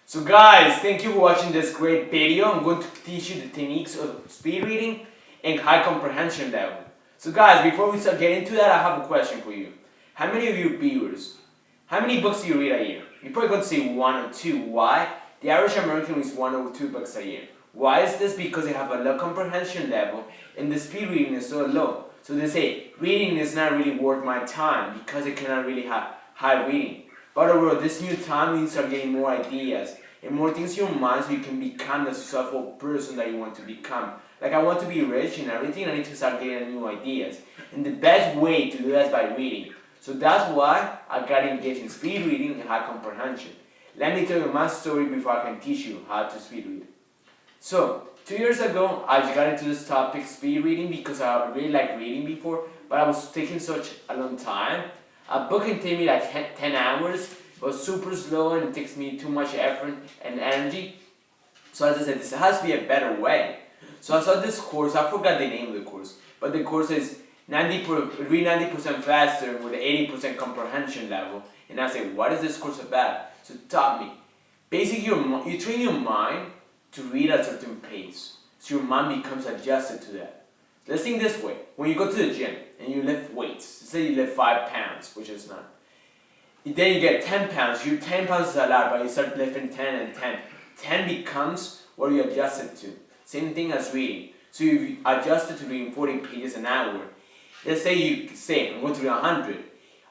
So guys, thank you for watching this great video. I'm going to teach you the techniques of speed reading and high comprehension level. So guys, before we start getting into that, I have a question for you. How many of you viewers, how many books do you read a year? You're probably going to say one or two. Why? The average American reads 1 or 2 books a year. Why is this? Because they have a low comprehension level and the speed reading is so low. So they say, reading is not really worth my time because I cannot really have high reading. But overall, this new time, you start getting more ideas and more things in your mind so you can become the successful person that you want to become. Like, I want to be rich and everything, I need to start getting new ideas. And the best way to do that is by reading. So that's why I got engaged in speed reading and high comprehension. Let me tell you my story before I can teach you how to speed read. So, 2 years ago, I got into this topic, speed reading, because I really liked reading before, but I was taking such a long time. A book can take me like 10 hours, but super slow and it takes me too much effort and energy. So as I said, this has to be a better way. So I saw this course, I forgot the name of the course, but the course is read 90% faster with 80% comprehension level. And I said, what is this course about? So it taught me. Basically, you train your mind to read at a certain pace. So your mind becomes adjusted to that. Let's think this way. When you go to the gym and you lift weights, say you lift 5 pounds, which is not. Then you get 10 pounds. 10 pounds is a lot, but you start lifting 10 and 10. 10 becomes what you adjust it to. Same thing as reading. So you adjust it to reading 40 pages an hour. Let's say I'm going to read 100.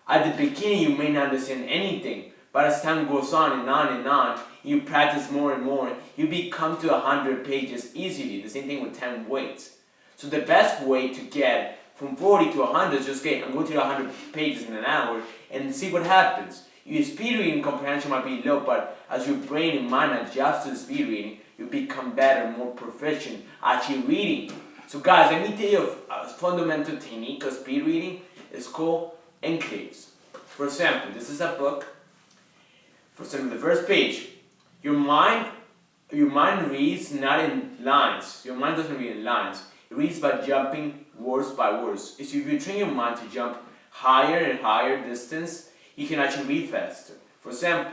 At the beginning, you may not understand anything, but as time goes on and on and on, you practice more and more, you become to 100 pages easily. The same thing with 10 weights. So the best way to get from 40 to 100 is just I'm going to do 100 pages in an hour and see what happens. Your speed reading comprehension might be low, but as your brain and mind adjust to the speed reading, you become better, more proficient actually reading. So guys, let me tell you a fundamental technique of speed reading. It's called enclaves. For example, this is a book. For example, the first page, your mind reads not in lines. Your mind doesn't read in lines. It reads by jumping words by words. So if you train your mind to jump higher and higher distance, you can actually read faster. For example,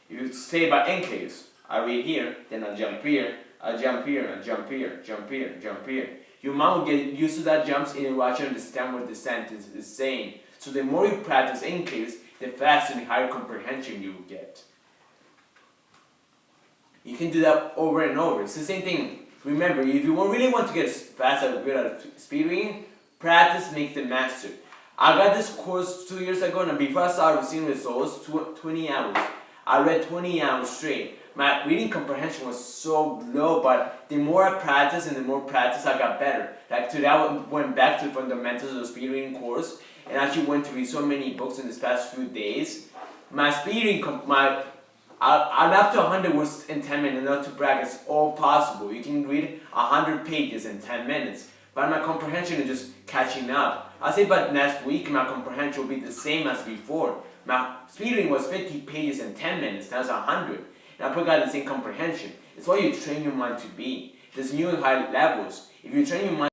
if you say by enclaves, I read here, then I jump here, I jump here, I jump here, jump here, jump here. Your mind will get used to that jumps and it will actually understand what the sentence is saying. So the more you practice enclaves, the faster and higher comprehension you will get. You can do that over and over. It's the same thing. Remember, if you really want to get fast and good at speed reading, practice makes the master. I got this course 2 years ago, and before I started seeing results, 20 hours. I read 20 hours straight. My reading comprehension was so low, but the more I practiced and the more practice, I got better. Like today, I went back to the fundamentals of the speed reading course, and actually went to read so many books in this past few days. My speed reading, I'm up to 100 words in 10 minutes, not to brag, it's all possible. You can read 100 pages in 10 minutes, but my comprehension is just catching up. I say by next week, my comprehension will be the same as before. My speed reading was 50 pages in 10 minutes, now it's 100. And I probably got the same comprehension. It's what you train your mind to be. There's new high levels. If you train your mind